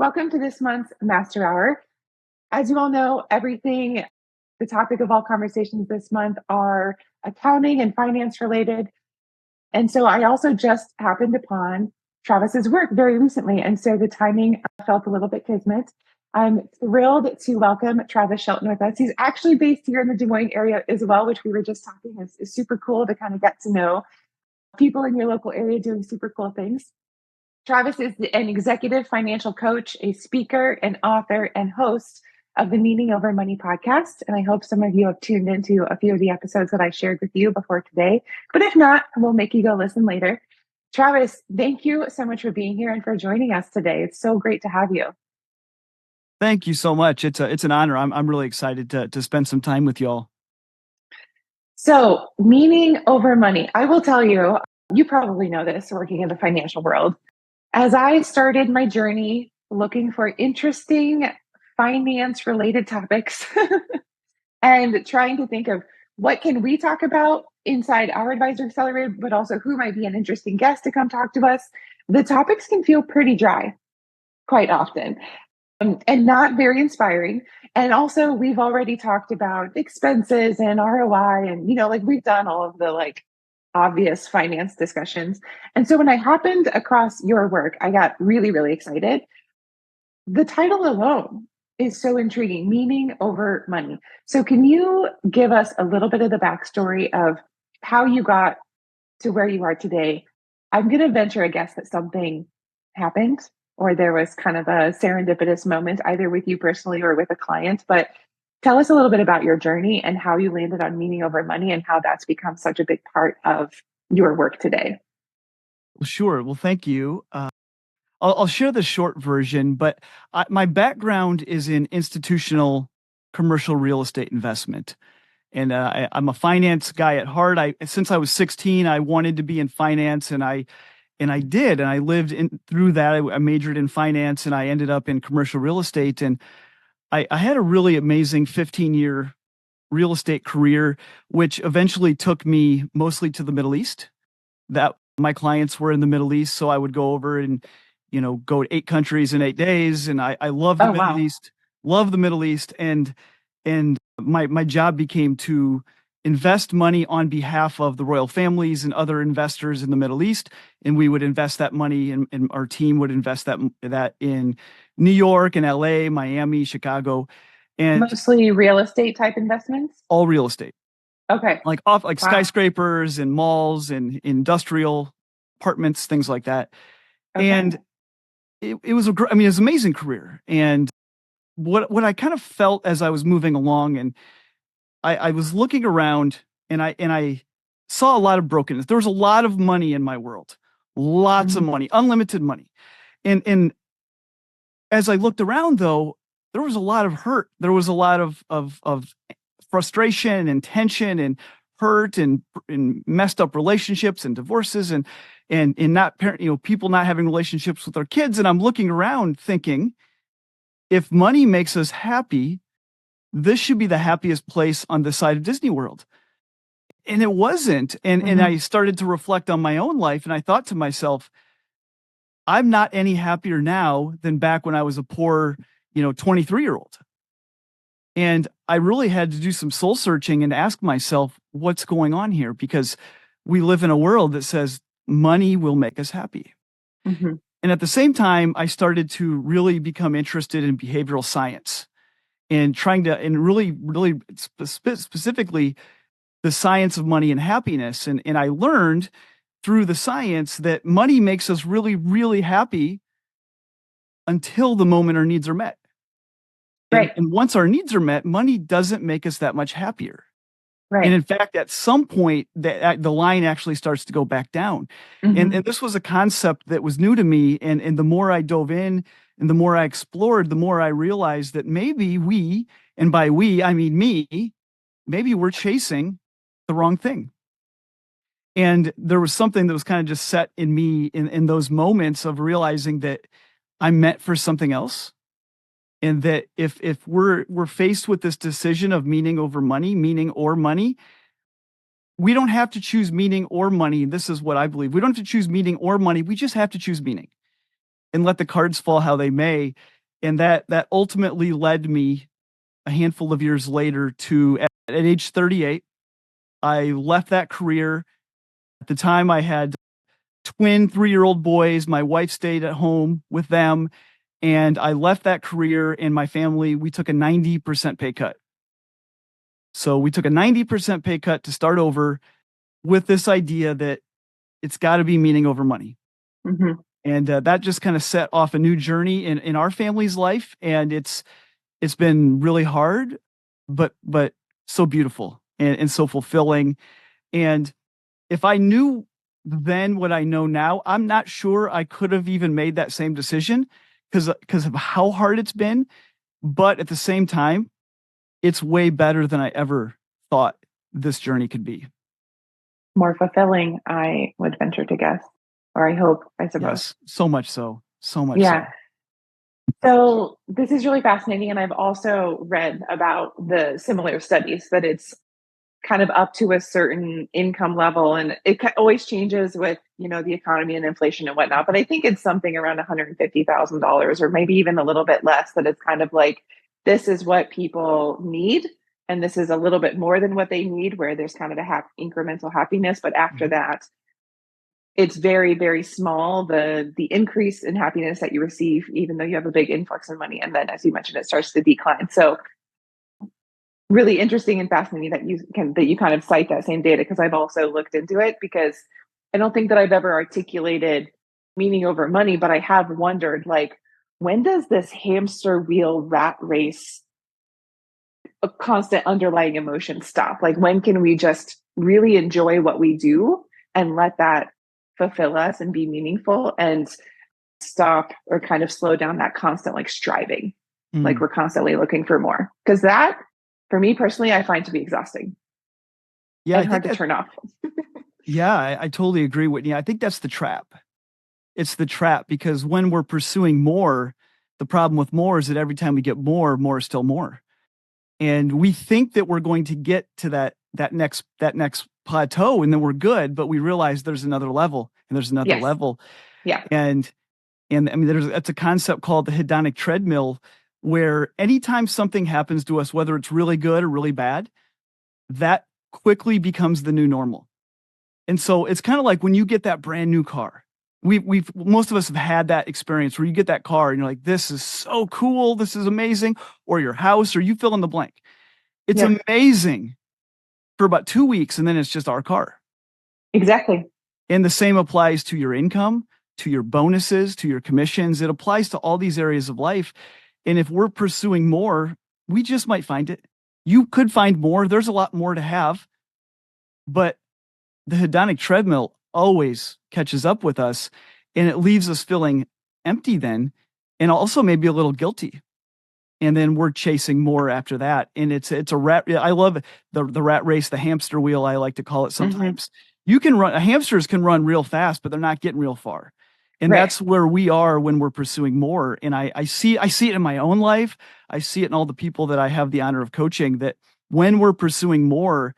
Welcome to this month's Master Hour. As you all know, the topic of all conversations this month are accounting and finance related. And so I also just happened upon Travis's work very recently. And so the timing felt a little bit kismet. I'm thrilled to welcome Travis Shelton with us. He's actually based here in the Des Moines area as well, which we were just talking is super cool to kind of get to know people in your local area doing super cool things. Travis is an executive financial coach, a speaker, an author, and host of the Meaning Over Money podcast. And I hope some of you have tuned into a few of the episodes that I shared with you before today. But if not, we'll make you go listen later. Travis, thank you so much for being here and for joining us today. It's so great to have you. Thank you so much. It's an honor. I'm really excited to spend some time with y'all. So, meaning over money. I will tell you, you probably know this working in the financial world. As I started my journey looking for interesting finance related topics and trying to think of what can we talk about inside our Advisor Accelerator, but also who might be an interesting guest to come talk to us, the topics can feel pretty dry quite often and not very inspiring. And also, we've already talked about expenses and ROI and, we've done all of the obvious finance discussions. And so when I happened across your work, I got really, really excited. The title alone is so intriguing, meaning over money. So can you give us a little bit of the backstory of how you got to where you are today? I'm going to venture a guess that something happened or there was kind of a serendipitous moment, either with you personally or with a client. But tell us a little bit about your journey and how you landed on meaning over money and how that's become such a big part of your work today. Well, sure. Well, thank you. I'll share the short version, but my background is in institutional commercial real estate investment. And I'm a finance guy at heart. Since I was 16, I wanted to be in finance, and I did. And I lived through that. I majored in finance, and I ended up in commercial real estate. And I had a really amazing 15-year real estate career, which eventually took me mostly to the Middle East. That my clients were in the Middle East, so I would go over and go to 8 countries in 8 days. And I love the Middle East, love the Middle East. And my job became to invest money on behalf of the royal families and other investors in the Middle East. And we would invest that money, and our team would invest that in New York and LA, Miami, Chicago. And mostly real estate type investments? All real estate. Okay. Skyscrapers and malls and industrial apartments, things like that. Okay. And it was it was an amazing career. And what I kind of felt as I was moving along, and I was looking around, and I saw a lot of brokenness. There was a lot of money in my world, lots of money, unlimited money. And as I looked around, though, there was a lot of hurt. There was a lot of frustration and tension and hurt and messed up relationships and divorces and not people not having relationships with their kids. And I'm looking around thinking, if money makes us happy, this should be the happiest place on the side of Disney World. And it wasn't. And I started to reflect on my own life, and I thought to myself, I'm not any happier now than back when I was a poor, 23-year-old. And I really had to do some soul searching and ask myself, what's going on here? Because we live in a world that says money will make us happy. Mm-hmm. And at the same time, I started to really become interested in behavioral science and really specifically the science of money and happiness. And I learned through the science that money makes us really, really happy until the moment our needs are met. Right. And once our needs are met, money doesn't make us that much happier. Right. And in fact, at some point, the line actually starts to go back down. Mm-hmm. And this was a concept that was new to me. And the more I dove in and the more I explored, the more I realized that maybe we, and by we, I mean me, maybe we're chasing the wrong thing. And there was something that was kind of just set in me in those moments of realizing that I'm meant for something else. And that if we're faced with this decision of meaning over money, meaning or money, we don't have to choose meaning or money. This is what I believe. We don't have to choose meaning or money. We just have to choose meaning. and let the cards fall how they may. And that ultimately led me a handful of years later to at age 38, I left that career. At the time, I had twin 3-year-old boys. My wife stayed at home with them. And I left that career, and my family, we took a 90% pay cut. So we took a 90% pay cut to start over with this idea that it's got to be meaning over money. Mm-hmm. And that just kind of set off a new journey in our family's life. And it's been really hard, but so beautiful and so fulfilling. And if I knew then what I know now, I'm not sure I could have even made that same decision because of how hard it's been. But at the same time, it's way better than I ever thought this journey could be. More fulfilling, I would venture to guess, or I hope, I suppose. Yes, so much so. Yeah. So this is really fascinating. And I've also read about the similar studies that it's kind of up to a certain income level, and it always changes with, the economy and inflation and whatnot. But I think it's something around $150,000 or maybe even a little bit less, that it's kind of like, this is what people need. And this is a little bit more than what they need, where there's kind of a incremental happiness. But after that, it's very, very small, the increase in happiness that you receive, even though you have a big influx of money. And then, as you mentioned, it starts to decline. So really interesting and fascinating that you kind of cite that same data, because I've also looked into it, because I don't think that I've ever articulated meaning over money, but I have wondered, like, when does this hamster wheel rat race, a constant underlying emotion, stop? Like, when can we just really enjoy what we do and let that fulfill us and be meaningful, and stop or kind of slow down that constant like striving, like we're constantly looking for more? Because that, for me personally, I find to be exhausting. Yeah, and hard to turn off. Yeah, I totally agree, Whitney. I think that's the trap. It's the trap, because when we're pursuing more, the problem with more is that every time we get more is still more. And we think that we're going to get to that next plateau and then we're good, but we realize there's another level and there's another level. Yeah. And I mean, that's a concept called the hedonic treadmill, where anytime something happens to us, whether it's really good or really bad, that quickly becomes the new normal. And so it's kind of like when you get that brand new car. Most of us have had that experience where you get that car and you're like, this is so cool, this is amazing, or your house, or you fill in the blank. It's amazing for about 2 weeks, and then it's just our car. Exactly. And the same applies to your income, to your bonuses, to your commissions. It applies to all these areas of life. And if we're pursuing more, we just might find it. You could find more. There's a lot more to have, but the hedonic treadmill always catches up with us, and it leaves us feeling empty then, and also maybe a little guilty. And then we're chasing more after that. And it's a rat. I love the rat race, the hamster wheel, I like to call it sometimes. You can run, hamsters can run real fast, but they're not getting real far. And that's where we are when we're pursuing more. And I see it in my own life. I see it in all the people that I have the honor of coaching, that when we're pursuing more,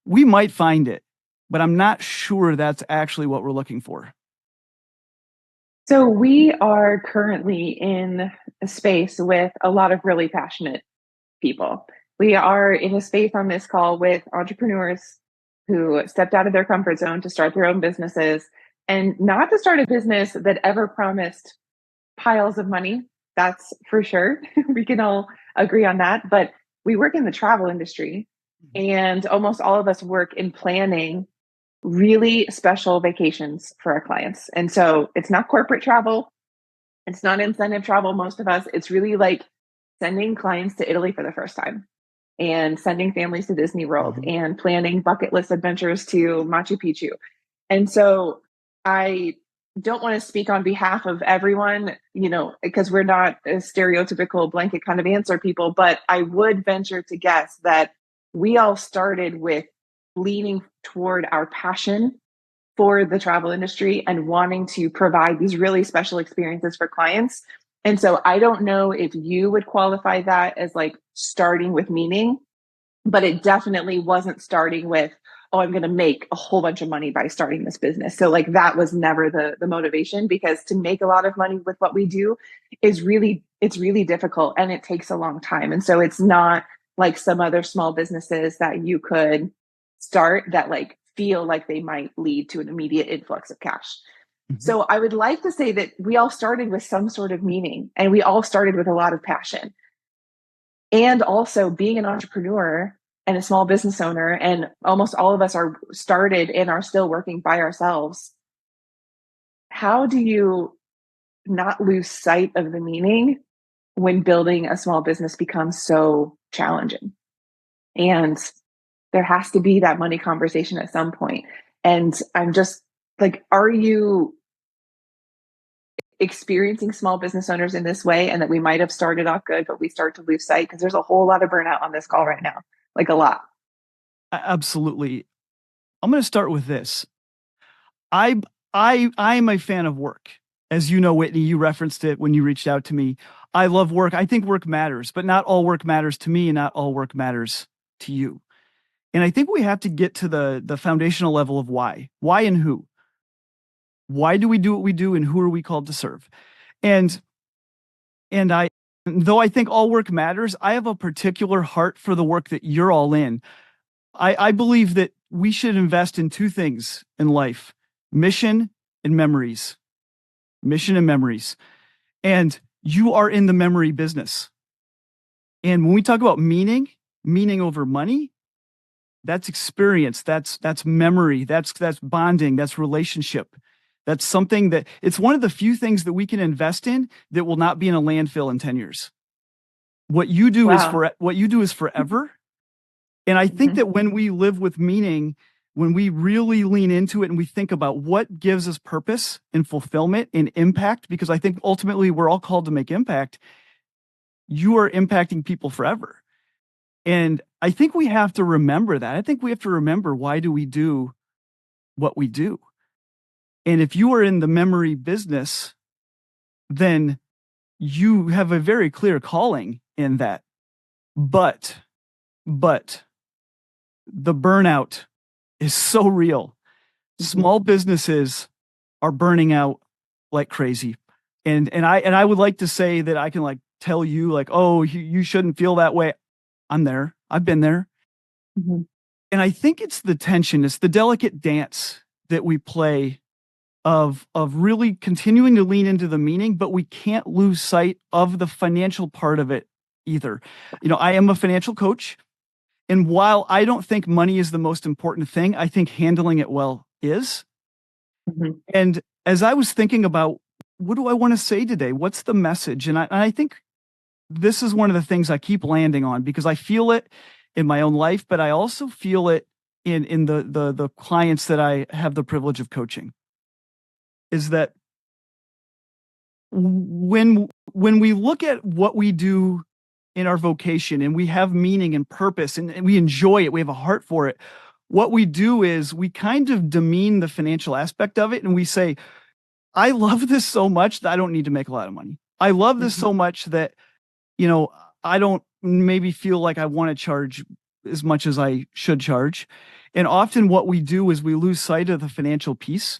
we might find it, but I'm not sure that's actually what we're looking for. So we are currently in a space with a lot of really passionate people. We are in a space on this call with entrepreneurs who stepped out of their comfort zone to start their own businesses, and not to start a business that ever promised piles of money. That's for sure. We can all agree on that. But we work in the travel industry, and almost all of us work in planning really special vacations for our clients. And so it's not corporate travel. It's not incentive travel. Most of us, it's really like sending clients to Italy for the first time, and sending families to Disney World, and planning bucket list adventures to Machu Picchu. And so I don't want to speak on behalf of everyone, because we're not a stereotypical blanket kind of answer people, but I would venture to guess that we all started with leaning toward our passion for the travel industry and wanting to provide these really special experiences for clients. And so I don't know if you would qualify that as like starting with meaning, but it definitely wasn't starting with, oh, I'm going to make a whole bunch of money by starting this business. So like that was never the motivation, because to make a lot of money with what we do is it's really difficult and it takes a long time. And so it's not like some other small businesses that you could start that like feel like they might lead to an immediate influx of cash. Mhm. So I would like to say that we all started with some sort of meaning, and we all started with a lot of passion. And also being an entrepreneur and a small business owner, and almost all of us are started and are still working by ourselves. How do you not lose sight of the meaning when building a small business becomes so challenging? And there has to be that money conversation at some point. And I'm just like, are you experiencing small business owners in this way, and that we might have started off good, but we start to lose sight? Because there's a whole lot of burnout on this call right now, like a lot. Absolutely. I'm going to start with this. I'm a fan of work. As you know, Whitney, you referenced it when you reached out to me. I love work. I think work matters, but not all work matters to me, and not all work matters to you. And I think we have to get to the foundational level of why. Why and who. Why do we do what we do, and who are we called to serve? And I, though I think all work matters, I have a particular heart for the work that you're all in. I believe that we should invest in two things in life: mission and memories. Mission and memories. And you are in the memory business. And when we talk about meaning over money, that's experience, that's memory, that's bonding, that's relationship. That's something that it's one of the few things that we can invest in that will not be in a landfill in 10 years. What you do is forever. And I think that when we live with meaning, when we really lean into it and we think about what gives us purpose and fulfillment and impact, because I think ultimately we're all called to make impact, you are impacting people forever. And I think we have to remember that. I think we have to remember, why do we do what we do? And if you are in the memory business, then you have a very clear calling in that. But the burnout is so real. Small businesses are burning out like crazy. And I would like to say that I can like tell you like, oh, you shouldn't feel that way. I'm there. I've been there. Mm-hmm. And I think it's the tension, it's the delicate dance that we play of really continuing to lean into the meaning, but we can't lose sight of the financial part of it either. You know, I am a financial coach, and while I don't think money is the most important thing, I think handling it well is. Mm-hmm. And as I was thinking about what do I want to say today? What's the message? And I think this is one of the things I keep landing on, because I feel it in my own life, but I also feel it in the clients that I have the privilege of coaching, is that when we look at what we do in our vocation and we have meaning and purpose and we enjoy it, we have a heart for it, what we do is we kind of demean the financial aspect of it, and we say, I love this so much that I don't need to make a lot of money. I love this so much that, you know, I don't maybe feel like I want to charge as much as I should charge. And often what we do is we lose sight of the financial piece.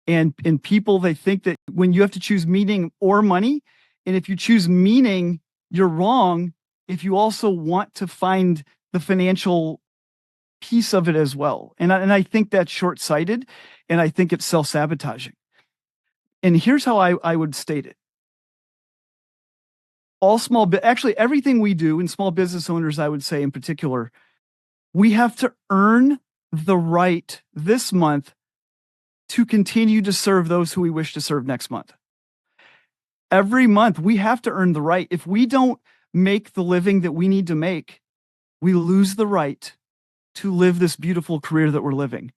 And people, they think that when you have to choose meaning or money, and if you choose meaning, you're wrong if you also want to find the financial piece of it as well. And I think that's short-sighted, and I think it's self-sabotaging. And here's how I would state it. Actually, everything we do, in small business owners, I would say in particular, we have to earn the right this month to continue to serve those who we wish to serve next month. Every month, we have to earn the right. If we don't make the living that we need to make, we lose the right to live this beautiful career that we're living.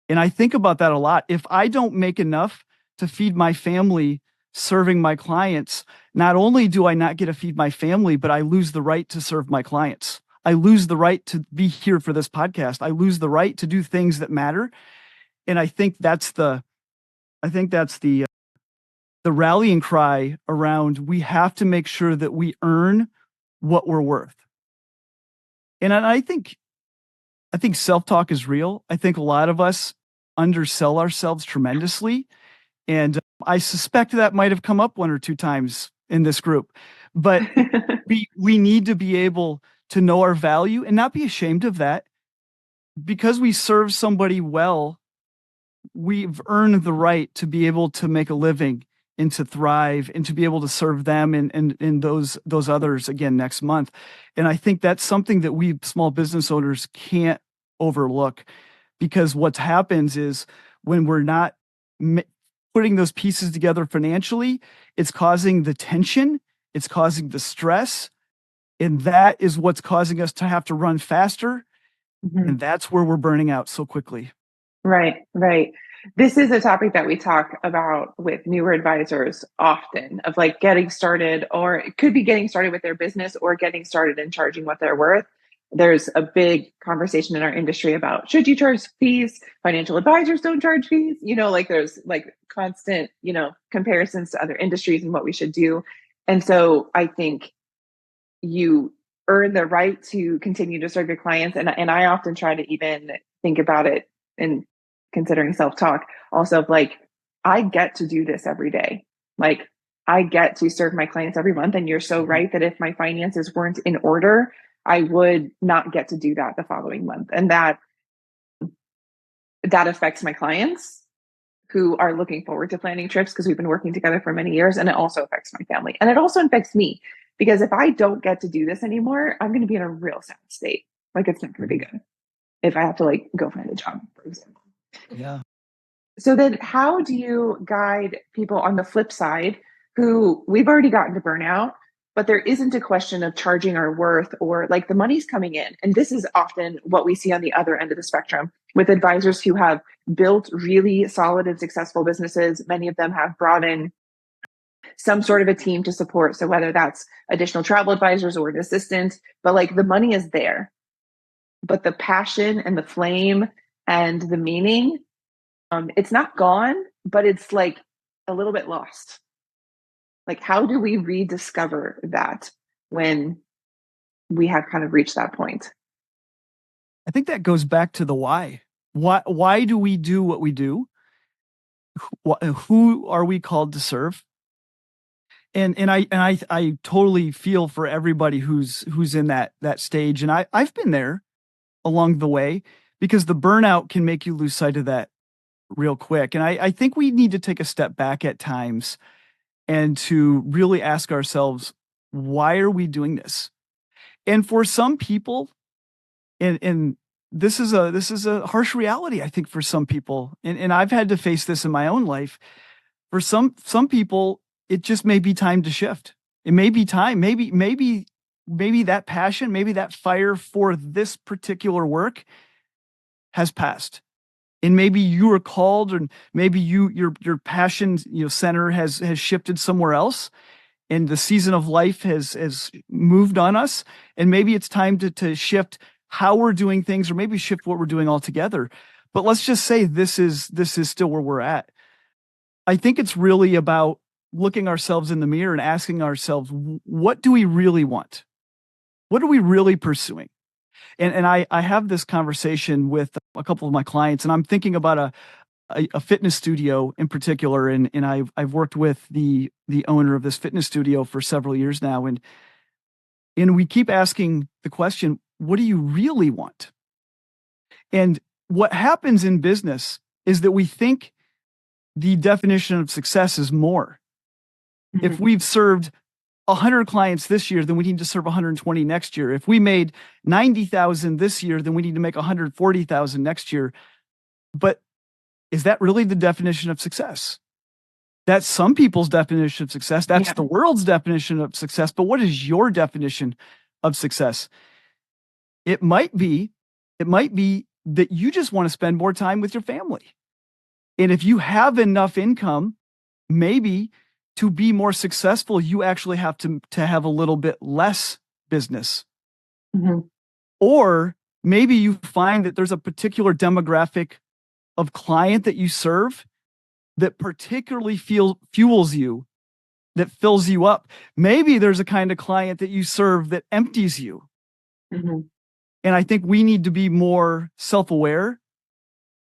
And I think about that a lot. If I don't make enough to feed my family serving my clients, not only do I not get to feed my family, but I lose the right to serve my clients. I lose the right to be here for this podcast. I lose the right to do things that matter. And I think that's the rallying cry around, we have to make sure that we earn what we're worth. And I think I think self-talk is real. I think a lot of us undersell ourselves tremendously. And I suspect that might have come up one or two times in this group. But we need to be able to know our value and not be ashamed of that. Because we serve somebody well, we've earned the right to be able to make a living and to thrive and to be able to serve them and those others again next month. And I think that's something that we small business owners can't overlook, because what happens is when we're not putting those pieces together financially, it's causing the tension, it's causing the stress, and that is what's causing us to have to run faster. Mm-hmm. And that's where we're burning out so quickly. Right, right. This is a topic that we talk about with newer advisors often, of like getting started, or it could be getting started with their business or getting started and charging what they're worth. There's a big conversation in our industry about, should you charge fees? Financial advisors don't charge fees. Like there's like constant, comparisons to other industries and what we should do. And so I think you earn the right to continue to serve your clients. And I often try to even think about it in considering self-talk also of like, I get to do this every day. Like I get to serve my clients every month. And you're so right that if my finances weren't in order, I would not get to do that the following month. And that affects my clients who are looking forward to planning trips because we've been working together for many years. And it also affects my family. And it also affects me, because if I don't get to do this anymore, I'm going to be in a real sad state. Like it's not going to be good if I have to like go find a job, for example. Yeah. So then how do you guide people on the flip side who we've already gotten to burnout, but there isn't a question of charging our worth, or like the money's coming in? And this is often what we see on the other end of the spectrum with advisors who have built really solid and successful businesses. Many of them have brought in some sort of a team to support. So whether that's additional travel advisors or an assistant, but like the money is there, but the passion and the flame and the meaning, it's not gone, but it's like a little bit lost. Like, how do we rediscover that when we have kind of reached that point? I think that goes back to the why. Why do we do what we do? Who are we called to serve? And I totally feel for everybody who's in that stage. And I've been there along the way, because the burnout can make you lose sight of that real quick. And I think we need to take a step back at times and to really ask ourselves, why are we doing this? And for some people, and this is a harsh reality, I think, for some people, and I've had to face this in my own life. For some people, it just may be time to shift. It may be time. Maybe that passion, maybe that fire for this particular work has passed. And maybe you are called, and maybe your passion, center has shifted somewhere else, and the season of life has moved on us. And maybe it's time to shift how we're doing things, or maybe shift what we're doing altogether. But let's just say this is still where we're at. I think it's really about looking ourselves in the mirror and asking ourselves, what do we really want? What are we really pursuing? And I have this conversation with a couple of my clients, and I'm thinking about a fitness studio in particular. And I've worked with the owner of this fitness studio for several years now. And we keep asking the question, what do you really want? And what happens in business is that we think the definition of success is more. Mm-hmm. If we've served 100 clients this year, then we need to serve 120 next year. If we made 90,000 this year, then we need to make 140,000 next year. But is that really the definition of success? That's some people's definition of success. That's the world's definition of success. But what is your definition of success? It might be that you just want to spend more time with your family. And if you have enough income, maybe to be more successful, you actually have to have a little bit less business. Mm-hmm. Or maybe you find that there's a particular demographic of client that you serve that particularly fuels you, that fills you up. Maybe there's a kind of client that you serve that empties you. Mm-hmm. And I think we need to be more self-aware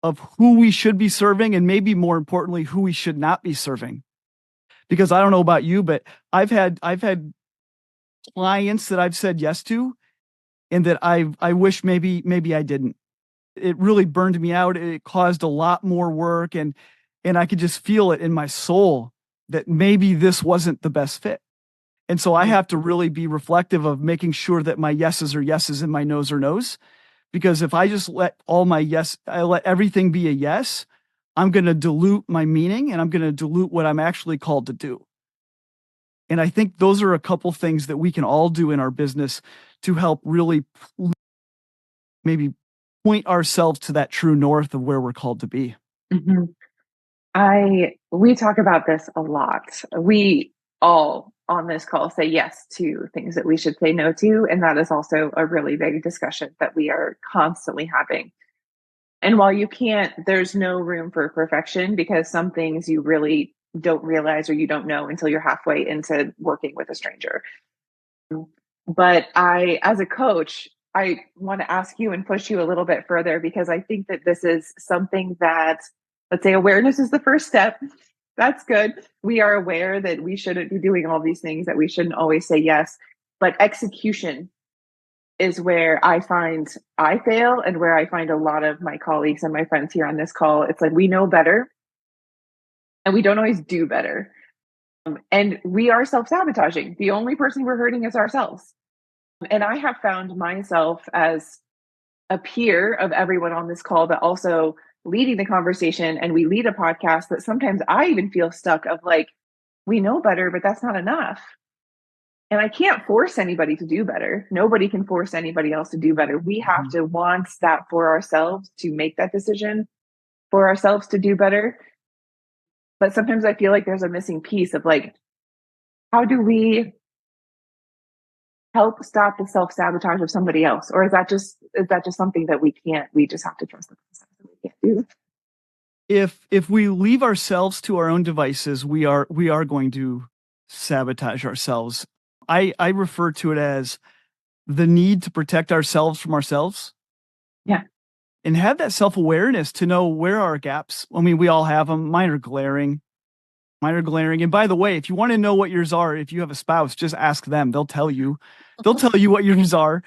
of who we should be serving, and maybe more importantly, who we should not be serving. Because I don't know about you, but I've had clients that I've said yes to, and that I wish maybe I didn't. It really burned me out. It caused a lot more work, and I could just feel it in my soul that maybe this wasn't the best fit. And so I have to really be reflective of making sure that my yeses are yeses and my nos are nos. Because if I just let I let everything be a yes, I'm going to dilute my meaning, and I'm going to dilute what I'm actually called to do. And I think those are a couple things that we can all do in our business to help really maybe point ourselves to that true north of where we're called to be. Mm-hmm. We talk about this a lot. We all on this call say yes to things that we should say no to. And that is also a really big discussion that we are constantly having. And while there's no room for perfection, because some things you really don't realize or you don't know until you're halfway into working with a stranger. But as a coach, I want to ask you and push you a little bit further, because I think that this is something that, let's say, awareness is the first step. That's good. We are aware that we shouldn't be doing all these things, that we shouldn't always say yes. But execution is where I find I fail, and where I find a lot of my colleagues and my friends here on this call. It's like we know better and we don't always do better. And we are self-sabotaging. The only person we're hurting is ourselves. And I have found myself as a peer of everyone on this call, but also leading the conversation. And we lead a podcast that sometimes I even feel stuck of like, we know better, but that's not enough. And I can't force anybody to do better. Nobody can force anybody else to do better. We have to want that for ourselves, to make that decision for ourselves to do better. But sometimes I feel like there's a missing piece of like, how do we help stop the self-sabotage of somebody else? Or is that just something that we just have to trust the process that we can't do? If we leave ourselves to our own devices, we are going to sabotage ourselves. I refer to it as the need to protect ourselves from ourselves. Yeah. And have that self-awareness to know where are our gaps. I mean, we all have them. Mine are glaring. And by the way, if you want to know what yours are, if you have a spouse, just ask them. They'll tell you what yours are.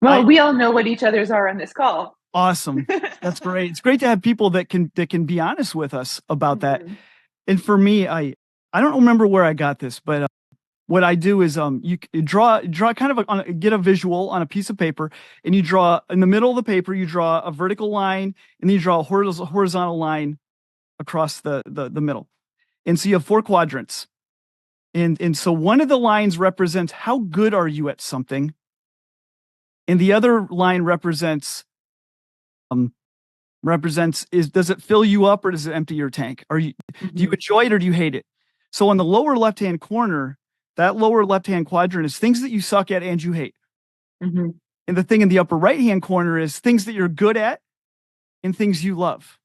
Well, we all know what each other's are on this call. Awesome. That's great. It's great to have people that can be honest with us about that. And for me, I don't remember where I got this, but what I do is you draw kind of get a visual on a piece of paper, and you draw in the middle of the paper, you draw a vertical line, and then you draw a horizontal line across the middle. And so you have 4 quadrants. And so one of the lines represents how good are you at something, and the other line represents does it fill you up or does it empty your tank? Do you enjoy it or do you hate it? So on the lower left-hand corner, that lower left-hand quadrant is things that you suck at and you hate. And the thing in the upper right-hand corner is things that you're good at and things you love.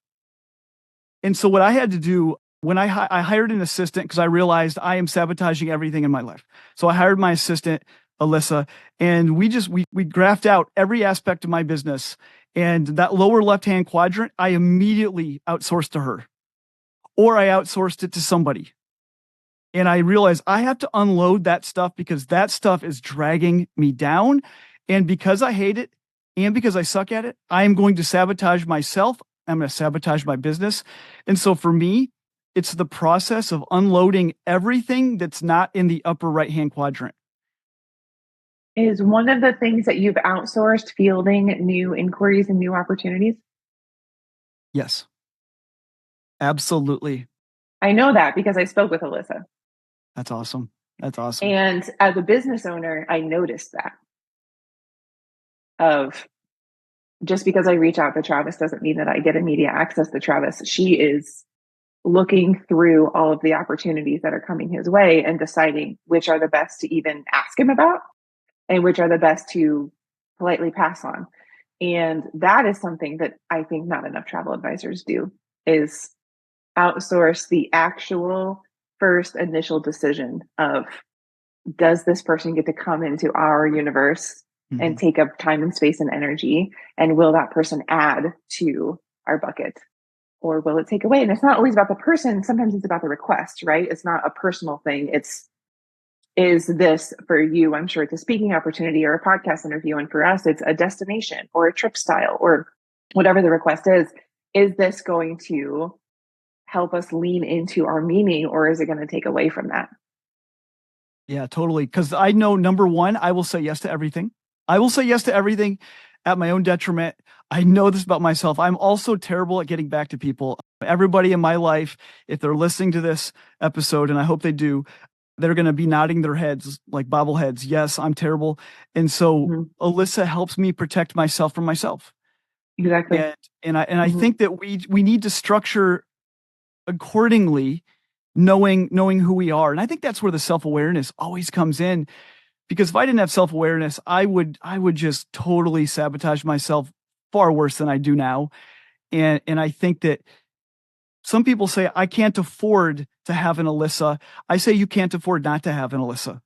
And so what I had to do when I hired an assistant, because I realized I am sabotaging everything in my life. So I hired my assistant, Alyssa, and we graphed out every aspect of my business. And that lower left-hand quadrant, I immediately outsourced to her, or I outsourced it to somebody. And I realized I have to unload that stuff, because that stuff is dragging me down. And because I hate it and because I suck at it, I am going to sabotage myself. I'm going to sabotage my business. And so for me, it's the process of unloading everything that's not in the upper right-hand quadrant. Is one of the things that you've outsourced fielding new inquiries and new opportunities? Yes, absolutely. I know that because I spoke with Alyssa. That's awesome. And as a business owner, I noticed that. Of just because I reach out to Travis doesn't mean that I get immediate access to Travis. She is looking through all of the opportunities that are coming his way and deciding which are the best to even ask him about and which are the best to politely pass on. And that is something that I think not enough travel advisors do, is outsource the actual first initial decision of, does this person get to come into our universe and take up time and space and energy? And will that person add to our bucket, or will it take away? And it's not always about the person. Sometimes it's about the request, right? It's not a personal thing. Is this for you? I'm sure it's a speaking opportunity or a podcast interview. And for us, it's a destination or a trip style or whatever the request is. Is this going to help us lean into our meaning, or is it going to take away from that? Yeah, totally. Because I know, number one, I will say yes to everything. I will say yes to everything at my own detriment. I know this about myself. I'm also terrible at getting back to people. Everybody in my life, if they're listening to this episode, and I hope they do, they're going to be nodding their heads like bobbleheads. Yes, I'm terrible. And so Alyssa helps me protect myself from myself. Exactly. And I think that we need to structure accordingly, knowing who we are. And I think that's where the self-awareness always comes in, because if I didn't have self-awareness, I would just totally sabotage myself far worse than I do now. And I think that some people say, I can't afford to have an Alyssa. I say you can't afford not to have an Alyssa.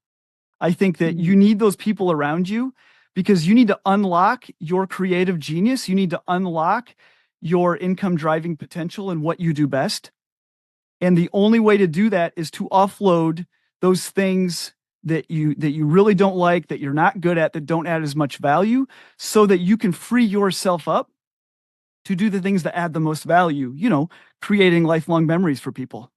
I think that you need those people around you, because you need to unlock your creative genius. You need to unlock your income driving potential and what you do best. And the only way to do that is to offload those things that you really don't like, that you're not good at, that don't add as much value, so that you can free yourself up to do the things that add the most value, creating lifelong memories for people.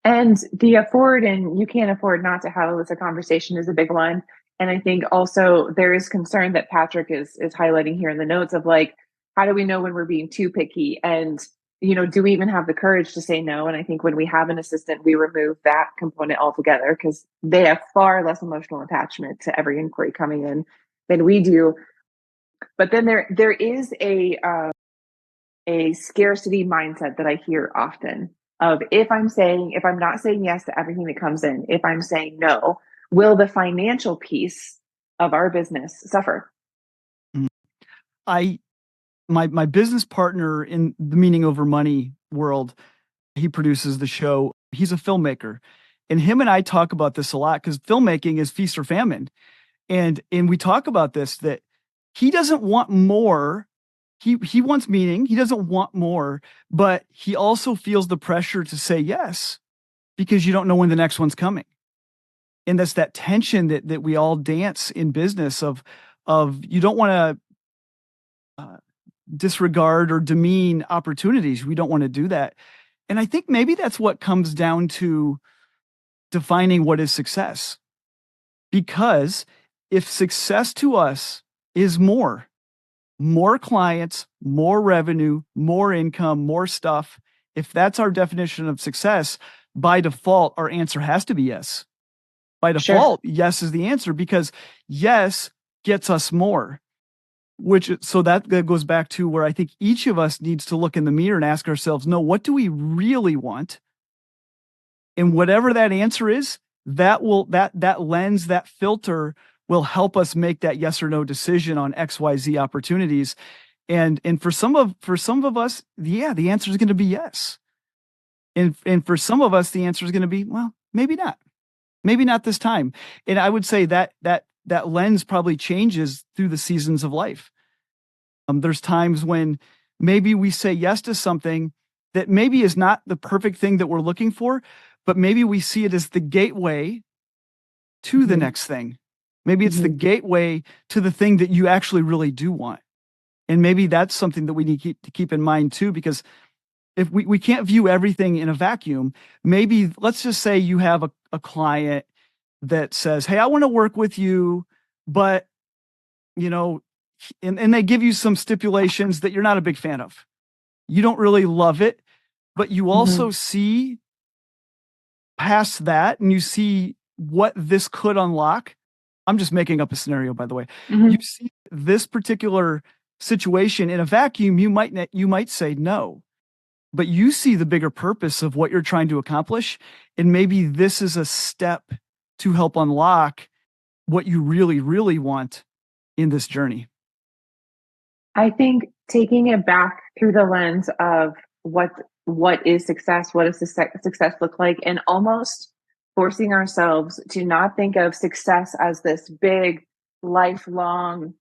And the afford and you can't afford not to have Alyssa conversation is a big one. And I think also there is concern that Patrick is highlighting here in the notes of like, how do we know when we're being too picky? And, do we even have the courage to say no? And I think when we have an assistant, we remove that component altogether, because they have far less emotional attachment to every inquiry coming in than we do. But then there is a scarcity mindset that I hear often of, if I'm not saying yes to everything that comes in, if I'm saying no, will the financial piece of our business suffer? My business partner in the Meaning Over Money world, he produces the show. He's a filmmaker, and him and I talk about this a lot, because filmmaking is feast or famine. And we talk about this, that he doesn't want more. He wants meaning. He doesn't want more, but he also feels the pressure to say yes, because you don't know when the next one's coming. And that's that tension that we all dance in business of you don't want to disregard or demean opportunities. We don't want to do that. And I think maybe that's what comes down to defining what is success. Because if success to us is more clients, more revenue, more income, more stuff, if that's our definition of success, by default, our answer has to be yes. By default, yes is the answer, because yes gets us more. So that goes back to where I think each of us needs to look in the mirror and ask ourselves, no, what do we really want? And whatever that answer is, that lens, that filter will help us make that yes or no decision on XYZ opportunities. And for some of us, the answer is going to be yes. And for some of us, the answer is going to be, well, maybe not. Maybe not this time. And I would say that lens probably changes through the seasons of life. There's times when maybe we say yes to something that maybe is not the perfect thing that we're looking for, but maybe we see it as the gateway to the next thing. Maybe it's the gateway to the thing that you actually really do want. And maybe that's something that we need to keep in mind too, because if we can't view everything in a vacuum, maybe let's just say you have a client that says, hey, I want to work with you, but and they give you some stipulations that you're not a big fan of. You don't really love it, but you also see past that and you see what this could unlock. I'm just making up a scenario, by the way. You see this particular situation in a vacuum, you might say no, but you see the bigger purpose of what you're trying to accomplish. And maybe this is a step to help unlock what you really, really want in this journey. I think taking it back through the lens of what is success, what does success look like, and almost forcing ourselves to not think of success as this big lifelong,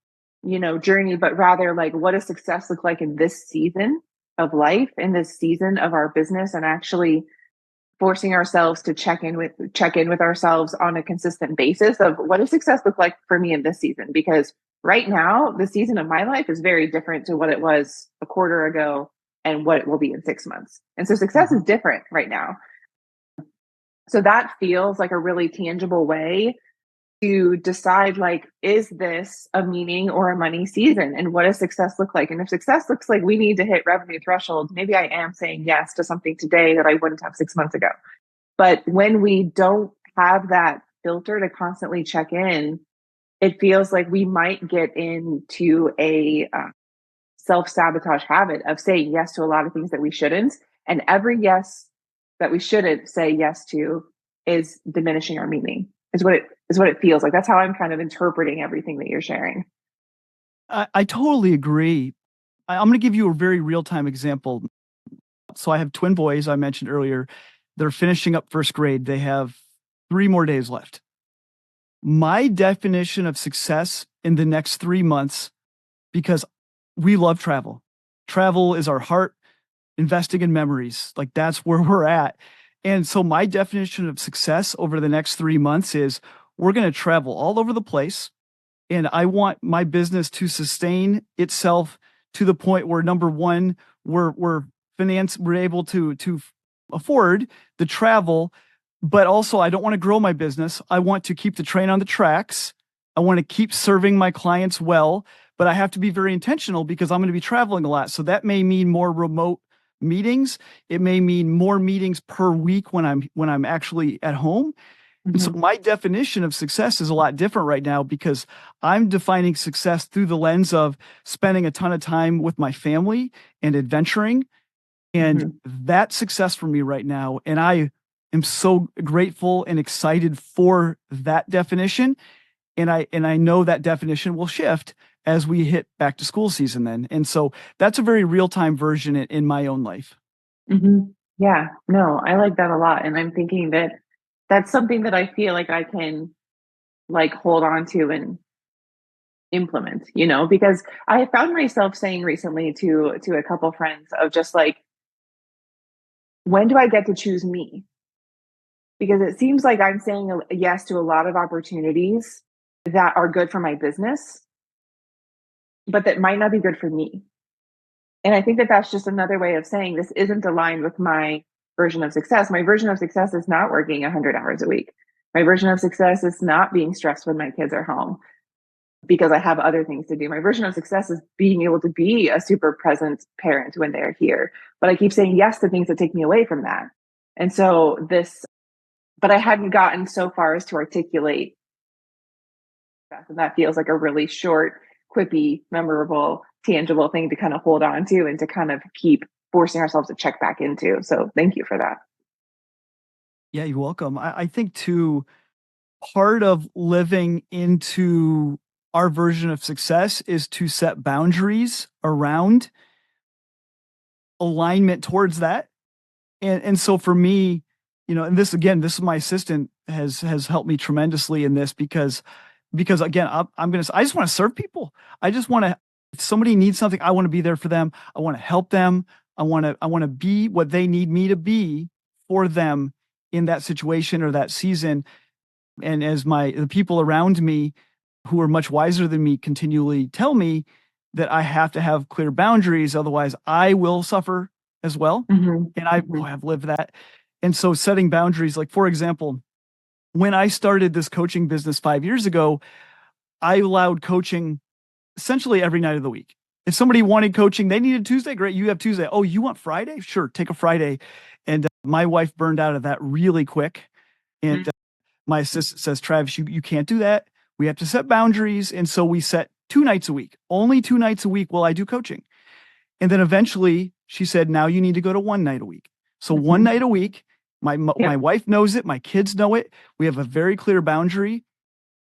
journey, but rather like, what does success look like in this season of life, in this season of our business, and actually forcing ourselves to check in with ourselves on a consistent basis of what does success look like for me in this season? Because right now, the season of my life is very different to what it was a quarter ago and what it will be in 6 months. And so success is different right now. So that feels like a really tangible way to decide, like, is this a meaning or a money season? And what does success look like? And if success looks like we need to hit revenue thresholds, maybe I am saying yes to something today that I wouldn't have 6 months ago. But when we don't have that filter to constantly check in, it feels like we might get into a self-sabotage habit of saying yes to a lot of things that we shouldn't. And every yes that we shouldn't say yes to is diminishing our meaning, is what it feels like. That's how I'm kind of interpreting everything that you're sharing. I totally agree. I'm going to give you a very real-time example. So I have twin boys, I mentioned earlier. They're finishing up first grade. They have 3 more days left. My definition of success in the next 3 months, because we love travel. Travel is our heart, investing in memories. Like, that's where we're at. And so my definition of success over the next 3 months is we're going to travel all over the place. And I want my business to sustain itself to the point where, number one, we're able to afford the travel, but also I don't want to grow my business. I want to keep the train on the tracks. I want to keep serving my clients well, but I have to be very intentional because I'm going to be traveling a lot. So that may mean more remote meetings. It may mean more meetings per week when I'm actually at home. And so my definition of success is a lot different right now because I'm defining success through the lens of spending a ton of time with my family and adventuring. And that's success for me right now. And I am so grateful and excited for that definition. And I know that definition will shift as we hit back to school season then. And so that's a very real-time version in my own life. Yeah, no, I like that a lot. And I'm thinking that that's something that I feel like I can like hold on to and implement, because I have found myself saying recently to a couple friends of just like, when do I get to choose me? Because it seems like I'm saying a yes to a lot of opportunities that are good for my business, but that might not be good for me. And I think that that's just another way of saying this isn't aligned with my version of success. My version of success is not working 100 hours a week. My version of success is not being stressed when my kids are home because I have other things to do. My version of success is being able to be a super present parent when they're here. But I keep saying yes to things that take me away from that. And so but I hadn't gotten so far as to articulate that. And that feels like a really short, quippy, memorable, tangible thing to kind of hold on to and to kind of keep forcing ourselves to check back into. So thank you for that. Yeah, you're welcome. I think too, part of living into our version of success is to set boundaries around alignment towards that. And so for me, and this is my assistant has helped me tremendously in this because again, I just want to serve people. I just want to, if somebody needs something, I want to be there for them. I want to help them. I want to be what they need me to be for them in that situation or that season. And as the people around me who are much wiser than me continually tell me that I have to have clear boundaries, otherwise I will suffer as well. And I have lived that. And so setting boundaries, like for example, when I started this coaching business 5 years ago, I allowed coaching essentially every night of the week. If somebody wanted coaching, they needed Tuesday, great, you have Tuesday. Oh, you want Friday? Sure, take a Friday. And my wife burned out of that really quick. And my assistant says, Travis, you can't do that. We have to set boundaries. And so we set 2 nights a week. Only 2 nights a week will I do coaching. And then eventually she said, now you need to go to 1 night a week. So 1 night a week, my wife knows it. My kids know it. We have a very clear boundary.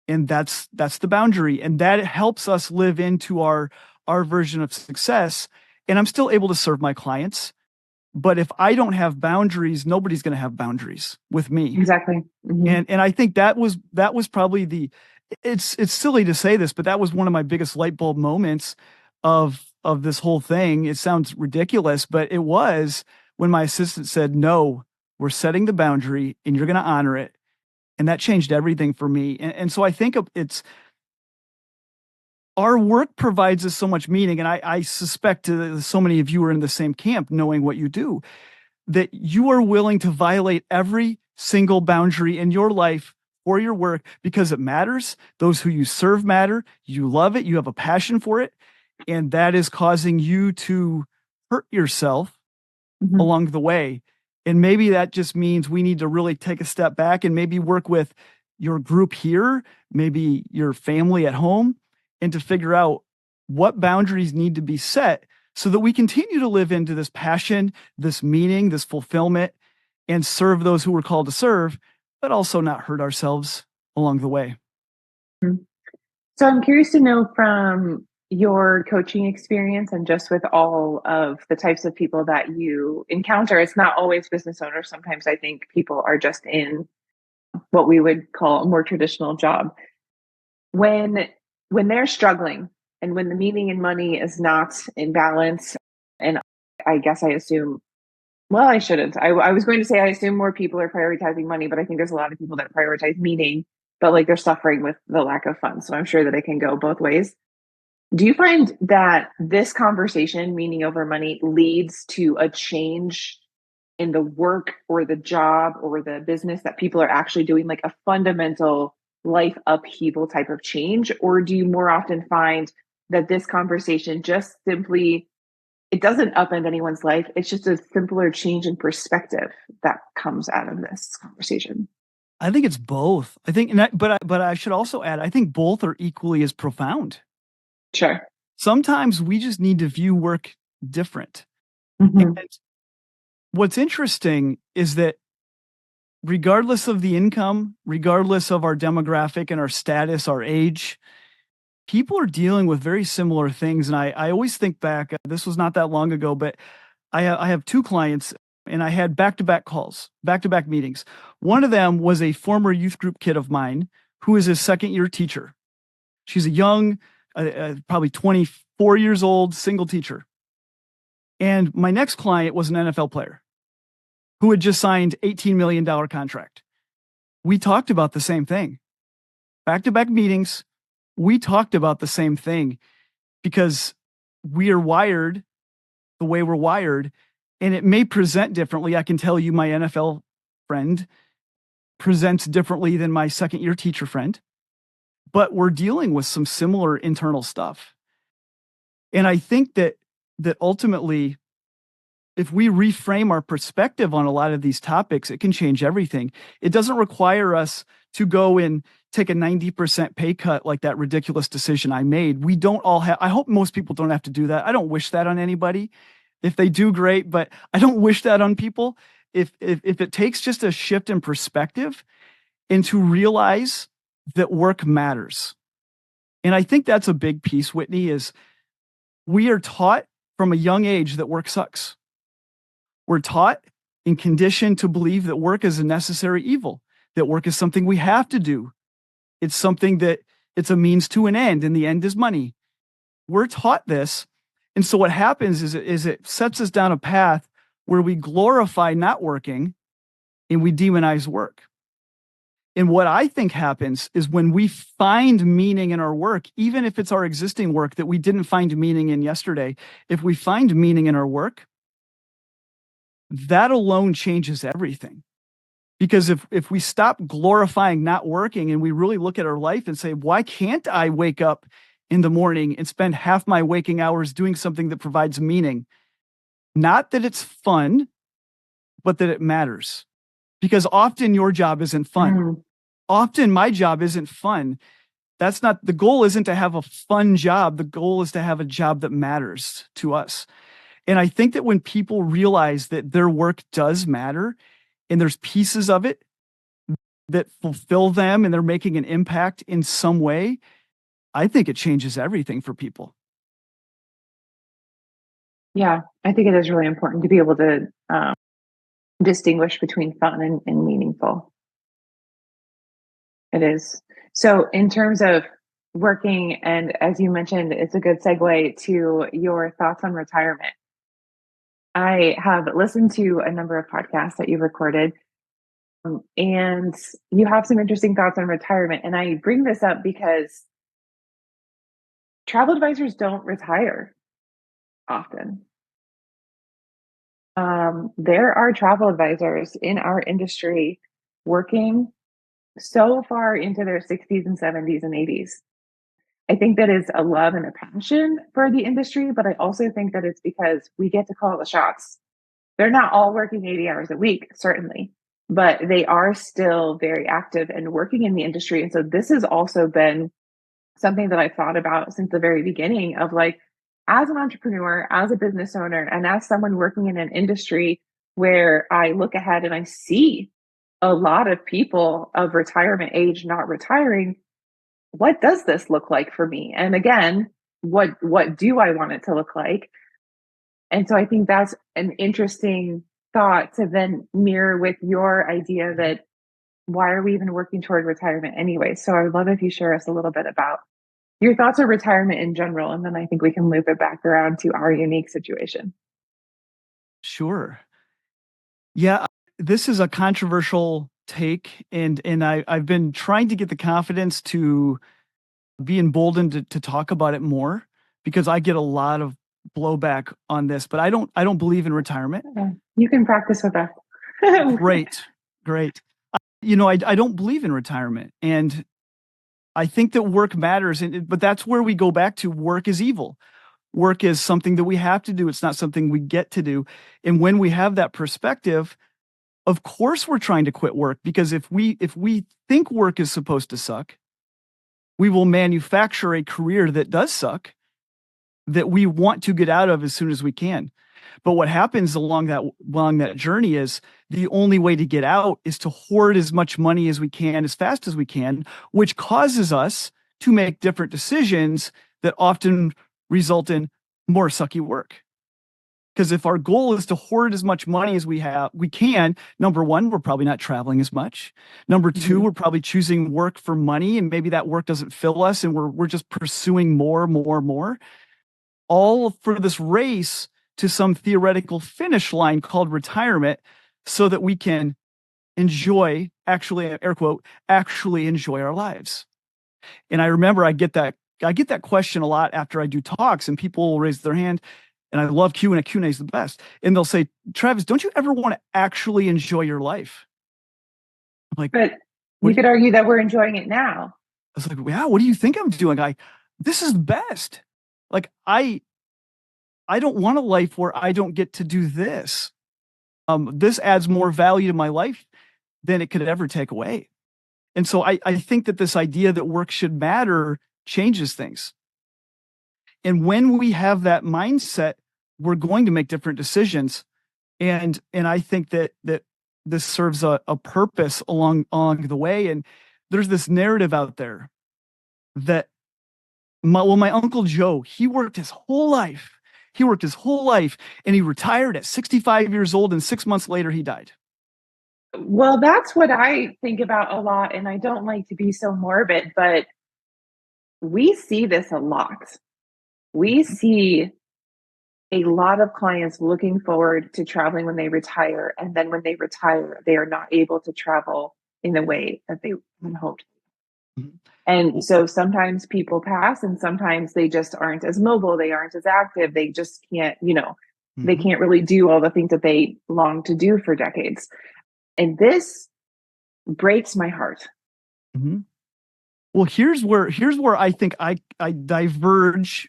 And that's the boundary. And that helps us live into our version of success. And I'm still able to serve my clients. But if I don't have boundaries, nobody's going to have boundaries with me. Exactly. And I think that was probably it's silly to say this, but that was one of my biggest light bulb moments of this whole thing. It sounds ridiculous, but it was when my assistant said, "No, we're setting the boundary and you're going to honor it." And that changed everything for me. And so I think it's our work provides us so much meaning. And I suspect so many of you are in the same camp, knowing what you do, that you are willing to violate every single boundary in your life for your work because it matters. Those who you serve matter. You love it. You have a passion for it. And that is causing you to hurt yourself along the way. And maybe that just means we need to really take a step back and maybe work with your group here, maybe your family at home, and to figure out what boundaries need to be set so that we continue to live into this passion, this meaning, this fulfillment, and serve those who we're called to serve, but also not hurt ourselves along the way. So I'm curious to know from your coaching experience and just with all of the types of people that you encounter, it's not always business owners. Sometimes I think people are just in what we would call a more traditional job. When they're struggling and when the meaning and money is not in balance, and I guess I assume, well, I shouldn't. I was going to say I assume more people are prioritizing money, but I think there's a lot of people that prioritize meaning, but like they're suffering with the lack of funds. So I'm sure that it can go both ways. Do you find that this conversation, meaning over money, leads to a change in the work or the job or the business that people are actually doing, like a fundamental life upheaval type of change? Or do you more often find that this conversation just simply, it doesn't upend anyone's life, it's just a simpler change in perspective that comes out of this conversation? I think it's both. I think, but I should also add, I think both are equally as profound. Sure. Sometimes we just need to view work different. Mm-hmm. And what's interesting is that regardless of the income, regardless of our demographic and our status, our age, people are dealing with very similar things. And I always think back, this was not that long ago, but I have two clients and I had back-to-back calls, back-to-back meetings. One of them was a former youth group kid of mine who is a second-year teacher. She's a young, probably 24 years old, single teacher. And my next client was an NFL player who had just signed $18 million contract. We talked about the same thing. Back-to-back meetings, we talked about the same thing because we are wired the way we're wired, and it may present differently. I can tell you my NFL friend presents differently than my second-year teacher friend, but we're dealing with some similar internal stuff. And I think that ultimately, if we reframe our perspective on a lot of these topics, it can change everything. It doesn't require us to go and take a 90% pay cut like that ridiculous decision I made. We don't all have, I hope most people don't have to do that. I don't wish that on anybody. If they do, great, but I don't wish that on people. If it takes just a shift in perspective and to realize that work matters. And I think that's a big piece, Whitney, is we are taught from a young age that work sucks. We're taught and conditioned to believe that work is a necessary evil, that work is something we have to do. It's something that it's a means to an end, and the end is money. We're taught this. And so what happens is it sets us down a path where we glorify not working and we demonize work. And what I think happens is when we find meaning in our work, even if it's our existing work that we didn't find meaning in yesterday, if we find meaning in our work, that alone changes everything. Because if we stop glorifying not working and we really look at our life and say, why can't I wake up in the morning and spend half my waking hours doing something that provides meaning? Not that it's fun, but that it matters. Because often your job isn't fun. Often my job isn't fun. That's not, the goal isn't to have a fun job. The goal is to have a job that matters to us. And I think that when people realize that their work does matter and there's pieces of it that fulfill them and they're making an impact in some way, I think it changes everything for people. Yeah, I think it is really important to be able to distinguish between fun and meaningful. It is. So, in terms of working, and as you mentioned, it's a good segue to your thoughts on retirement. I have listened to a number of podcasts that you've recorded, and you have some interesting thoughts on retirement. And I bring this up because travel advisors don't retire often. There are travel advisors in our industry working so far into their 60s and 70s and 80s. I think that is a love and a passion for the industry, but I also think that it's because we get to call the shots. They're not all working 80 hours a week, certainly, but they are still very active and working in the industry. And so this has also been something that I've thought about since the very beginning of like, as an entrepreneur, as a business owner, and as someone working in an industry where I look ahead and I see a lot of people of retirement age not retiring, what does this look like for me? And again, what do I want it to look like? And so I think that's an interesting thought to then mirror with your idea that why are we even working toward retirement anyway? So I would love if you share us a little bit about your thoughts on retirement in general. And then I think we can loop it back around to our unique situation. Sure. Yeah, this is a controversial take, and I've been trying to get the confidence to be emboldened to talk about it more because I get a lot of blowback on this, but I don't believe in retirement. You can practice with us. Great. I don't believe in retirement, and I think that work matters, but that's where we go back to work is evil. Work is something that we have to do. It's not something we get to do. And when we have that perspective, of course we're trying to quit work, because if we think work is supposed to suck, we will manufacture a career that does suck, that we want to get out of as soon as we can. But what happens along that journey is the only way to get out is to hoard as much money as we can, as fast as we can, which causes us to make different decisions that often result in more sucky work. Because if our goal is to hoard as much money as we can, number one, we're probably not traveling as much. Number two, we're probably choosing work for money, and maybe that work doesn't fill us, and we're just pursuing more, all for this race to some theoretical finish line called retirement, so that we can enjoy, actually, air quote, actually enjoy our lives. And I remember I get that question a lot after I do talks, and people will raise their hand. And I love Q&A. Q&A is the best. And they'll say, Travis, don't you ever want to actually enjoy your life? I'm like, but you could argue that we're enjoying it now. I was like, yeah, what do you think I'm doing? This is the best. Like, I don't want a life where I don't get to do this. This adds more value to my life than it could ever take away. And so I think that this idea that work should matter changes things. And when we have that mindset, we're going to make different decisions. And I think that this serves a purpose along the way. And there's this narrative out there that my Uncle Joe, he worked his whole life. And he retired at 65 years old, and 6 months later he died. Well, that's what I think about a lot. And I don't like to be so morbid, but we see this a lot. We see a lot of clients looking forward to traveling when they retire. And then when they retire, they are not able to travel in the way that they had hoped. Mm-hmm. And so sometimes people pass, and sometimes they just aren't as mobile. They aren't as active. They just can't, they can't really do all the things that they long to do for decades. And this breaks my heart. Mm-hmm. Well, here's where I think I diverge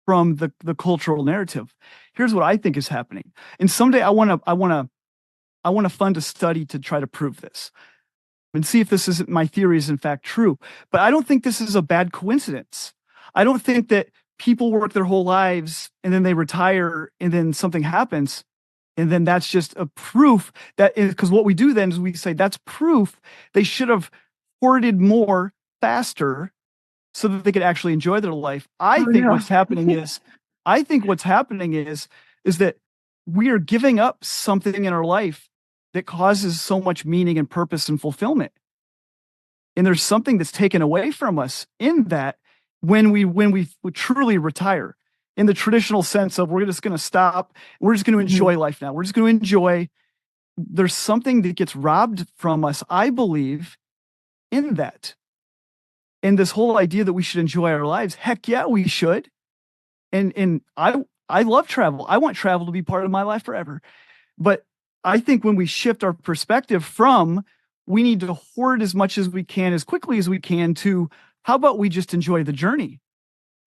from the cultural narrative. Here's what I think is happening. And someday I want to fund a study to try to prove this and see if my theory is in fact true. But I don't think this is a bad coincidence. I don't think that people work their whole lives and then they retire and then something happens. And then that's just a proof that, because what we do then is we say that's proof they should have hoarded more faster so that they could actually enjoy their life. I think what's happening is that we are giving up something in our life that causes so much meaning and purpose and fulfillment. And there's something that's taken away from us in that when we truly retire in the traditional sense of we're just going to stop. We're just going to enjoy life now. We're just going to enjoy. There's something that gets robbed from us, I believe, in that. And this whole idea that we should enjoy our lives. Heck yeah, we should. And I love travel. I want travel to be part of my life forever. But I think when we shift our perspective from we need to hoard as much as we can, as quickly as we can, to how about we just enjoy the journey?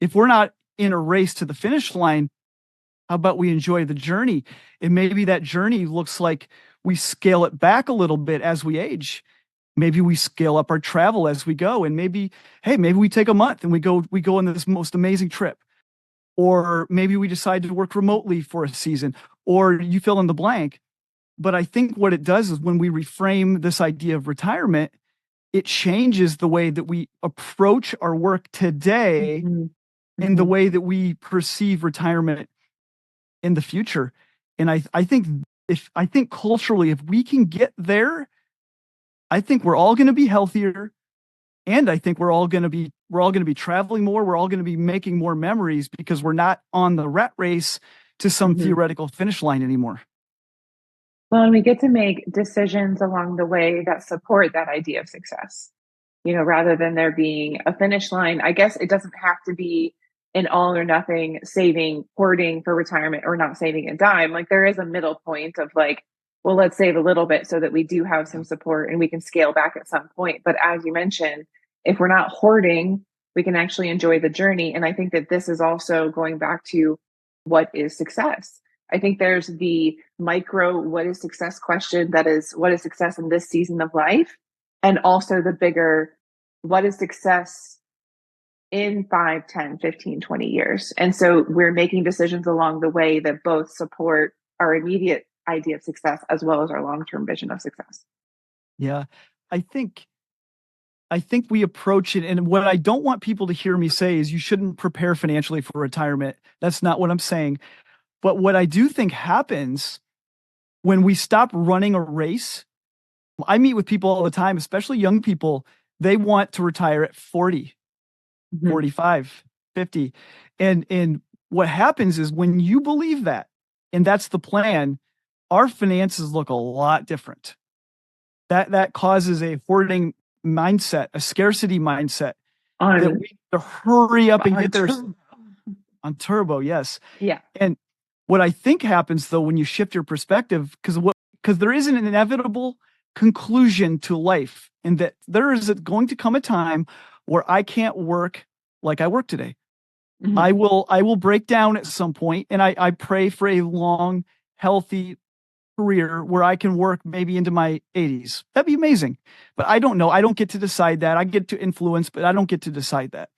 If we're not in a race to the finish line, how about we enjoy the journey? And maybe that journey looks like we scale it back a little bit as we age. Maybe we scale up our travel as we go. And maybe we take a month and we go on this most amazing trip. Or maybe we decide to work remotely for a season, or you fill in the blank. But I think what it does is when we reframe this idea of retirement, it changes the way that we approach our work today and the way that we perceive retirement in the future. And I think culturally, if we can get there, I think we're all going to be healthier. And I think we're all going to be traveling more. We're all going to be making more memories because we're not on the rat race to some theoretical finish line anymore. Well, and we get to make decisions along the way that support that idea of success, rather than there being a finish line. I guess it doesn't have to be an all or nothing saving, hoarding for retirement or not saving a dime. Like there is a middle point of like, well, let's save a little bit so that we do have some support and we can scale back at some point. But as you mentioned, if we're not hoarding, we can actually enjoy the journey. And I think that this is also going back to what is success. I think there's the micro, what is success question that is, what is success in this season of life? And also the bigger, what is success in 5, 10, 15, 20 years? And so we're making decisions along the way that both support our immediate idea of success as well as our long-term vision of success. Yeah, I think we approach it. And what I don't want people to hear me say is you shouldn't prepare financially for retirement. That's not what I'm saying. But what I do think happens when we stop running a race, I meet with people all the time, especially young people, they want to retire at 40, 45, 50. And what happens is when you believe that, and that's the plan, our finances look a lot different. That causes a hoarding mindset, a scarcity mindset that we need to hurry up and get there on turbo. Yes. Yeah. And what I think happens though, when you shift your perspective, because there is an inevitable conclusion to life, and that there is going to come a time where I can't work like I work today. I will break down at some point, and I pray for a long, healthy career where I can work maybe into my 80s. That'd be amazing. But I don't know. I don't get to decide that. I get to influence, but I don't get to decide that.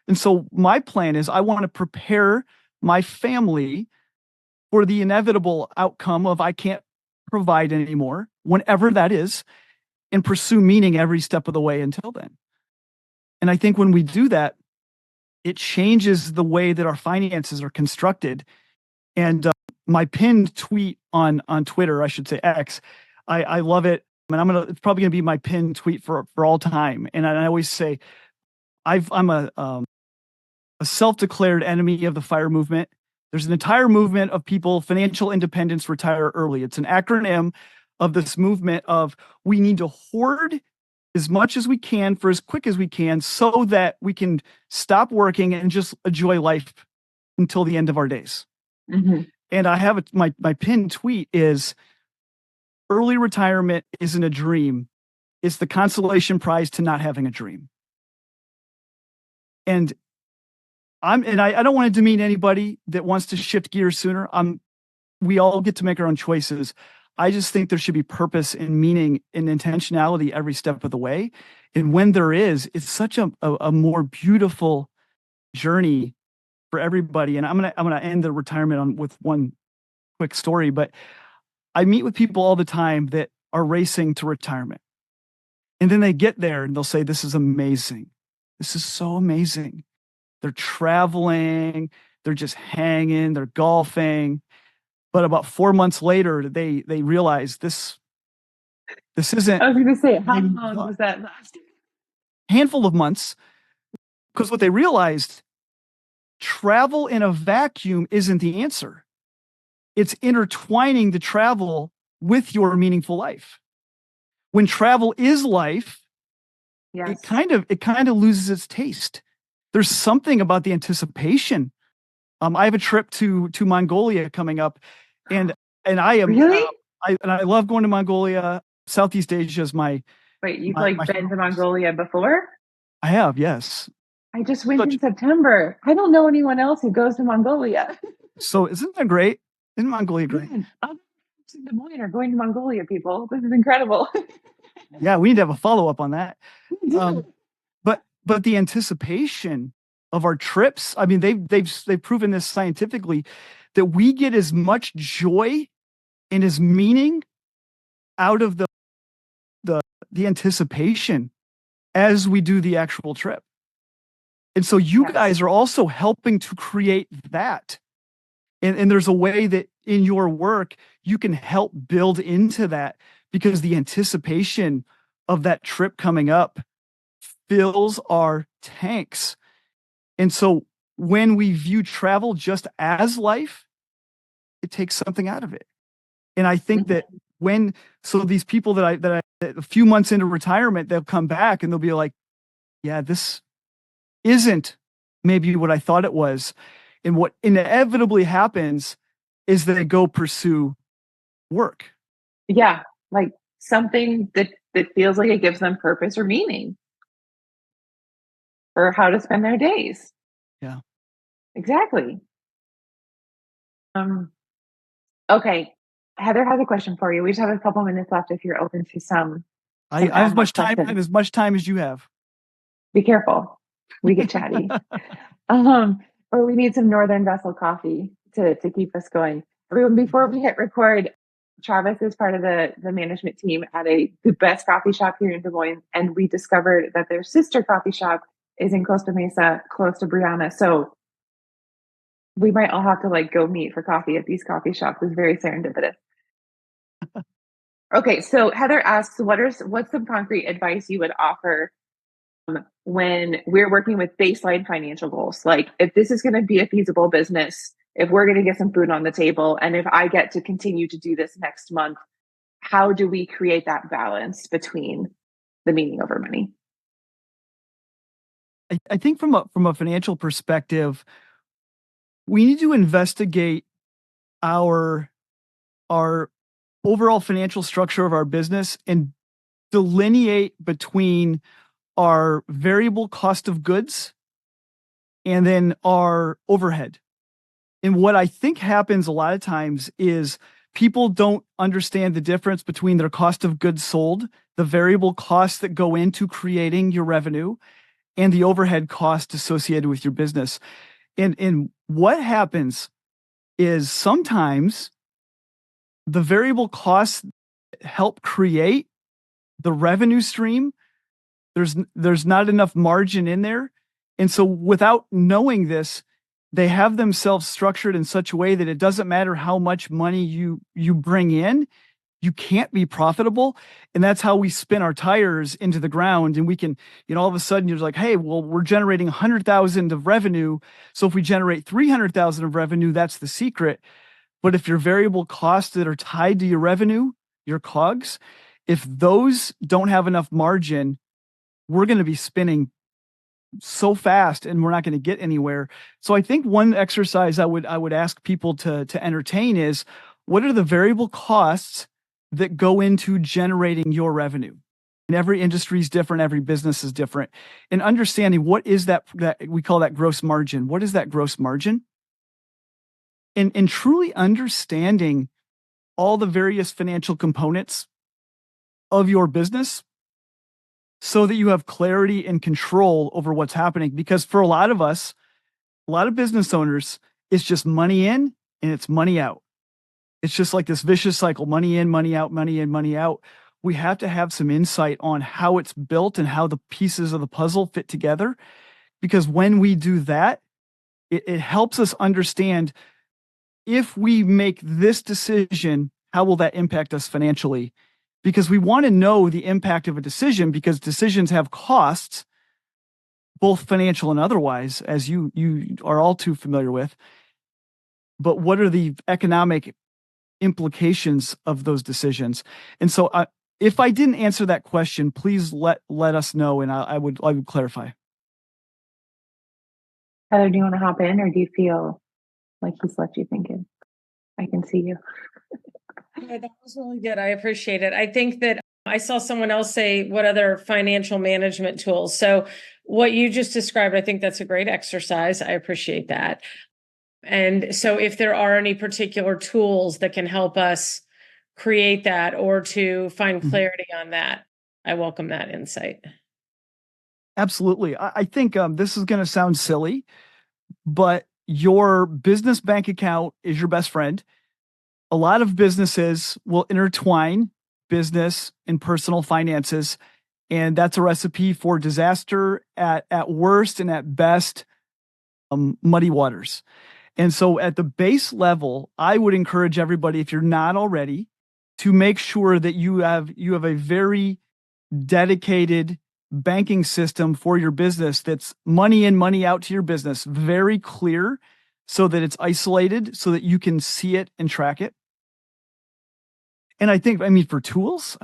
And so my plan is I want to prepare my family for the inevitable outcome of I can't provide anymore, whenever that is, and pursue meaning every step of the way until then. And I think when we do that, it changes the way that our finances are constructed. And my pinned tweet on Twitter, I should say X, I love it. And it's probably gonna be my pinned tweet for all time. And I always say, I'm a self-declared enemy of the FIRE movement. There's an entire movement of people, financial independence, retire early. It's an acronym of this movement of we need to hoard as much as we can for as quick as we can so that we can stop working and just enjoy life until the end of our days. And I have my pinned tweet is early retirement isn't a dream. It's the consolation prize to not having a dream. And I don't want to demean anybody that wants to shift gears sooner. We all get to make our own choices. I just think there should be purpose and meaning and intentionality every step of the way. And when there is, it's such a more beautiful journey for everybody. And I'm gonna end the retirement with one quick story. But I meet with people all the time that are racing to retirement. And then they get there and they'll say, this is amazing. This is so amazing. They're traveling, they're just hanging, they're golfing. But about 4 months later, they realize this isn't. I was going to say, how long was that last? handful of months, because what they realized, travel in a vacuum isn't the answer. It's intertwining the travel with your meaningful life. When travel is life, Yes. it kind of loses its taste. There's something about the anticipation. I have a trip to Mongolia coming up, and I am really. I love going to Mongolia. Southeast Asia is my. Wait, you've my been to Mongolia before? I have, yes. I just went in September. I don't know anyone else who goes to Mongolia. So isn't that great? Isn't Mongolia great? Man, other in Des Moines are going to Mongolia, people. This is incredible. Yeah, we need to have a follow-up on that. But the anticipation of our trips, I mean, they've proven this scientifically, that we get as much joy and as meaning out of the anticipation as we do the actual trip. And so you guys are also helping to create that. And there's a way that in your work, you can help build into that, because the anticipation of that trip coming up fills our tanks. And so when we view travel just as life, it takes something out of it. And I think that these people that a few months into retirement, they'll come back and they'll be like, yeah, this isn't maybe what I thought it was. And what inevitably happens is that they go pursue work. Yeah, like something that feels like it gives them purpose or meaning, or how to spend their days. Yeah, exactly. Okay, Heather has a question for you. We just have a couple minutes left if you're open to some. I have as much time as you have. Be careful. We get chatty. Or we need some Northern Vessel coffee to keep us going. Everyone, before we hit record, Travis is part of the management team at the best coffee shop here in Des Moines, and we discovered that their sister coffee shop is in Costa Mesa, close to Brianna. So we might all have to go meet for coffee at these coffee shops. It's very serendipitous. Okay, so Heather asks, what's some concrete advice you would offer when we're working with baseline financial goals? Like, if this is going to be a feasible business, if we're going to get some food on the table, and if I get to continue to do this next month, how do we create that balance between the meaning over money? I think from a financial perspective, we need to investigate our overall financial structure of our business and delineate between our variable cost of goods and then our overhead. And what I think happens a lot of times is people don't understand the difference between their cost of goods sold, the variable costs that go into creating your revenue, and the overhead cost associated with your business. And what happens is sometimes the variable costs help create the revenue stream. There's not enough margin in there. And so without knowing this, they have themselves structured in such a way that it doesn't matter how much money you bring in, you can't be profitable. And that's how we spin our tires into the ground. And we can, all of a sudden you're like, hey, well, we're generating 100,000 of revenue. So if we generate 300,000 of revenue, that's the secret. But if your variable costs that are tied to your revenue, your COGS, if those don't have enough margin, we're going to be spinning so fast and we're not going to get anywhere. So I think one exercise I would ask people to entertain is, what are the variable costs that go into generating your revenue? And every industry is different, every business is different. And understanding what is that we call that gross margin. What is that gross margin? And truly understanding all the various financial components of your business so that you have clarity and control over what's happening. Because for a lot of us, a lot of business owners, it's just money in and it's money out. It's just like this vicious cycle, money in, money out, money in, money out. We have to have some insight on how it's built and how the pieces of the puzzle fit together. Because when we do that, it helps us understand, if we make this decision, how will that impact us financially? Because we want to know the impact of a decision, because decisions have costs, both financial and otherwise, as you are all too familiar with. But what are the economic implications of those decisions? And so, if I didn't answer that question, please let us know, and I would clarify. Heather, do you want to hop in, or do you feel like he's left you thinking? I can see you. Yeah, that was really good. I appreciate it. I think that I saw someone else say, what other financial management tools? So what you just described, I think that's a great exercise. I appreciate that. And so if there are any particular tools that can help us create that or to find clarity on that, I welcome that insight. Absolutely. I think this is going to sound silly, but your business bank account is your best friend. A lot of businesses will intertwine business and personal finances, and that's a recipe for disaster at worst, and at best, muddy waters. And so at the base level, I would encourage everybody, if you're not already, to make sure that you have a very dedicated banking system for your business that's money in, money out to your business, very clear, so that it's isolated, so that you can see it and track it. And I think, for tools,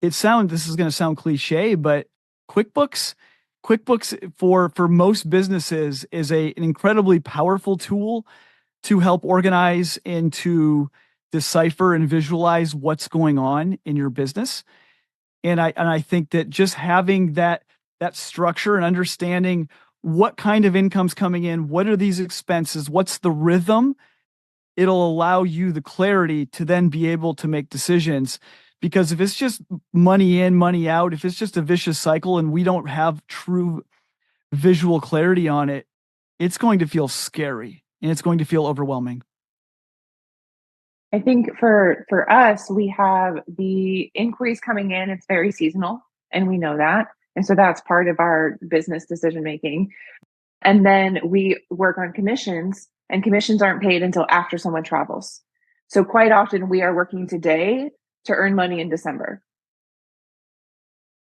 this is going to sound cliche, but QuickBooks for most businesses is an incredibly powerful tool to help organize and to decipher and visualize what's going on in your business. And I think that just having that structure and understanding what kind of income's coming in, what are these expenses, what's the rhythm, it'll allow you the clarity to then be able to make decisions. Because if it's just money in, money out, if it's just a vicious cycle and we don't have true visual clarity on it, it's going to feel scary and it's going to feel overwhelming. I think for us, we have the inquiries coming in. It's very seasonal, and we know that. And so that's part of our business decision making. And then we work on commissions, and commissions aren't paid until after someone travels. So quite often we are working today to earn money in December.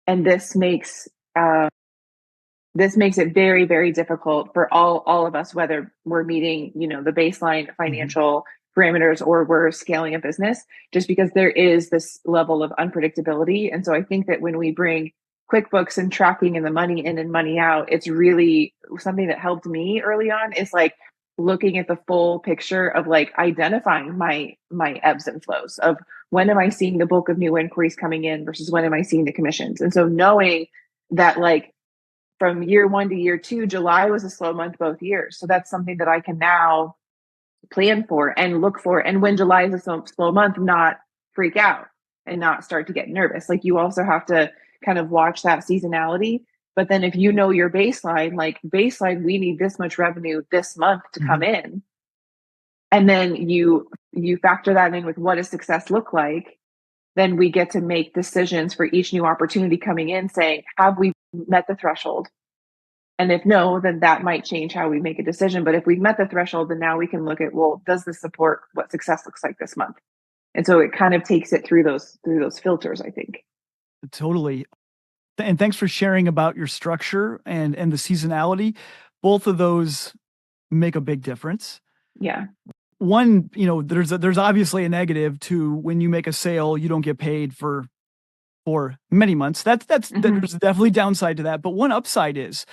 And this makes it very, very difficult for all of us, whether we're meeting, the baseline financial parameters or we're scaling a business, just because there is this level of unpredictability. And so I think that when we bring QuickBooks and tracking and the money in and money out, it's really something that helped me early on, is like looking at the full picture of like identifying my ebbs and flows of when am I seeing the bulk of new inquiries coming in versus when am I seeing the commissions. And so knowing that, like, from year 1 to year 2, July was a slow month both years. So that's something that I can now plan for and look for. And when July is a slow month, not freak out and not start to get nervous. Like, you also have to kind of watch that seasonality. But then if you know your baseline, we need this much revenue this month to come in. And then you factor that in with what does success look like, then we get to make decisions for each new opportunity coming in, saying, have we met the threshold? And if no, then that might change how we make a decision. But if we've met the threshold, then now we can look at, well, does this support what success looks like this month? And so it kind of takes it through those filters, I think. Totally. And thanks for sharing about your structure and the seasonality. Both of those make a big difference. Yeah. One, there's obviously a negative to when you make a sale, you don't get paid for many months. There's definitely downside to that. But one upside is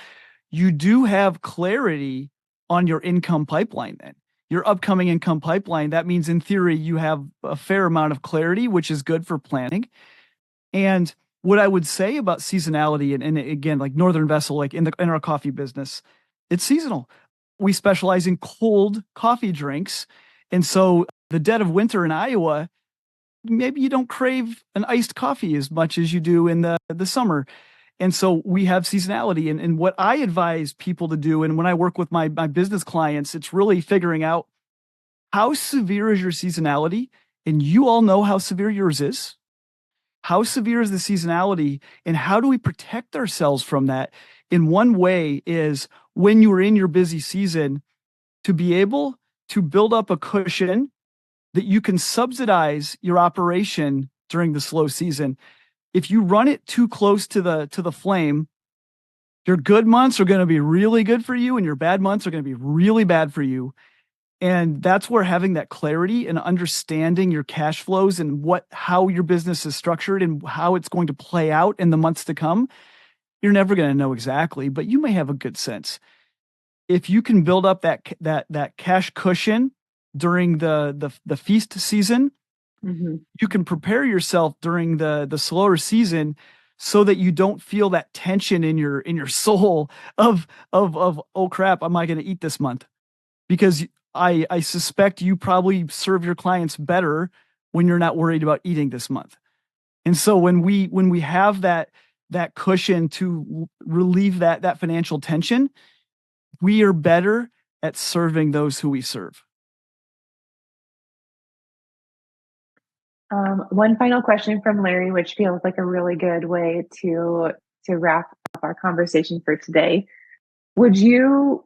you do have clarity on your income pipeline then. Your upcoming income pipeline, that means in theory you have a fair amount of clarity, which is good for planning. And what I would say about seasonality, and again, like Northern Vessel, like in our coffee business, it's seasonal. We specialize in cold coffee drinks. And so the dead of winter in Iowa, maybe you don't crave an iced coffee as much as you do in the summer. And so we have seasonality. And what I advise people to do, and when I work with my business clients, it's really figuring out how severe is your seasonality. And you all know how severe yours is. How severe is the seasonality, and how do we protect ourselves from that? In one way is when you are in your busy season, to be able to build up a cushion that you can subsidize your operation during the slow season. If you run it too close to the flame, Your good months are going to be really good for you, and your bad months are going to be really bad for you. And that's where having that clarity and understanding your cash flows and how your business is structured and how it's going to play out in the months to come, you're never going to know exactly, but you may have a good sense. If you can build up that cash cushion during the feast season, you can prepare yourself during the slower season so that you don't feel that tension in your soul of oh crap, am I going to eat this month? Because I suspect you probably serve your clients better when you're not worried about eating this month. And so when we have that cushion to relieve that financial tension, we are better at serving those who we serve. One final question from Larry, which feels like a really good way to wrap up our conversation for today. Would you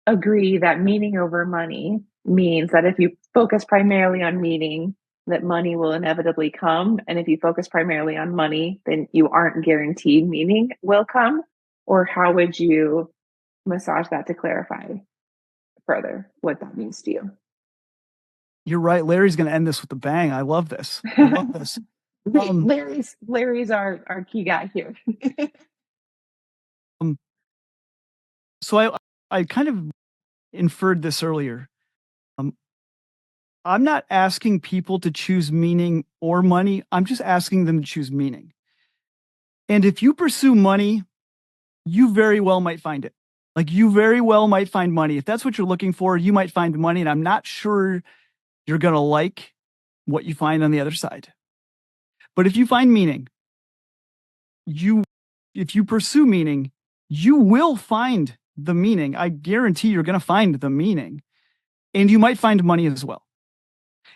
agree that meaning over money means that if you focus primarily on meaning, that money will inevitably come? And if you focus primarily on money, then you aren't guaranteed meaning will come? Or how would you massage that to clarify further what that means to you? You're right. Larry's going to end this with a bang. I love this. I love this. Larry's our key guy here. So I kind of inferred this earlier. I'm not asking people to choose meaning or money. I'm just asking them to choose meaning. And if you pursue money, you very well might find it. Like you very well might find money. If that's what you're looking for, you might find money. And I'm not sure you're going to like what you find on the other side. But if you find meaning, if you pursue meaning, you will find the meaning. I guarantee you're going to find the meaning. And you might find money as well.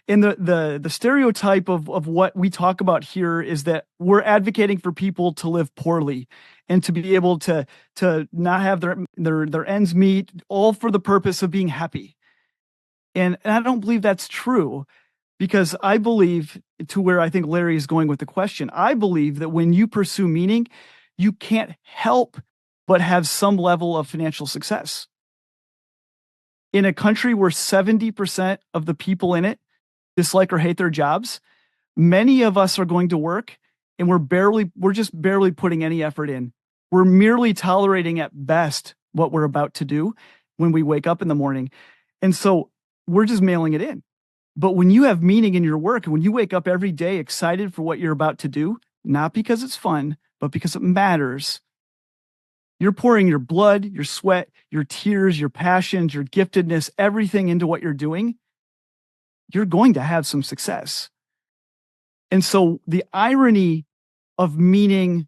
And the stereotype of what we talk about here is that we're advocating for people to live poorly and to be able to not have their ends meet, all for the purpose of being happy. And I don't believe that's true, because I believe, to where I think Larry is going with the question, I believe that when you pursue meaning, you can't help but have some level of financial success. In a country where 70% of the people in it dislike or hate their jobs, many of us are going to work and we're just barely putting any effort in. We're merely tolerating at best what we're about to do when we wake up in the morning. And so we're just mailing it in. But when you have meaning in your work, and when you wake up every day excited for what you're about to do, not because it's fun, but because it matters, you're pouring your blood, your sweat, your tears, your passions, your giftedness, everything into what you're doing, you're going to have some success. And so the irony of meaning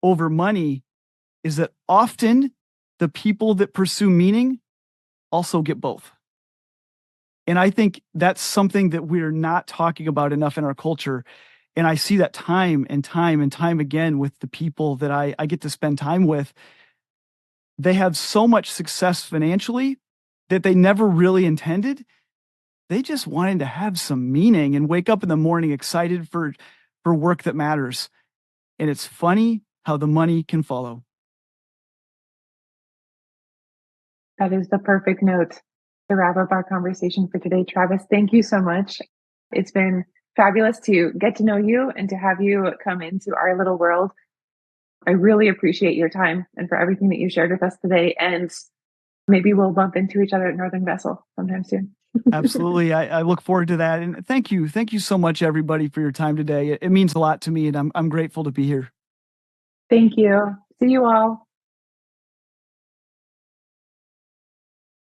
over money is that often the people that pursue meaning also get both. And I think that's something that we're not talking about enough in our culture. And I see that time and time and time again with the people that I get to spend time with. They have so much success financially that they never really intended. They just wanted to have some meaning and wake up in the morning excited for work that matters. And it's funny how the money can follow. That is the perfect note to wrap up our conversation for today. Travis, thank you so much. It's been fabulous to get to know you and to have you come into our little world. I really appreciate your time and for everything that you shared with us today. And maybe we'll bump into each other at Northern Vessel sometime soon. Absolutely. I look forward to that. And thank you. Thank you so much, everybody, for your time today. It means a lot to me, and I'm grateful to be here. Thank you. See you all.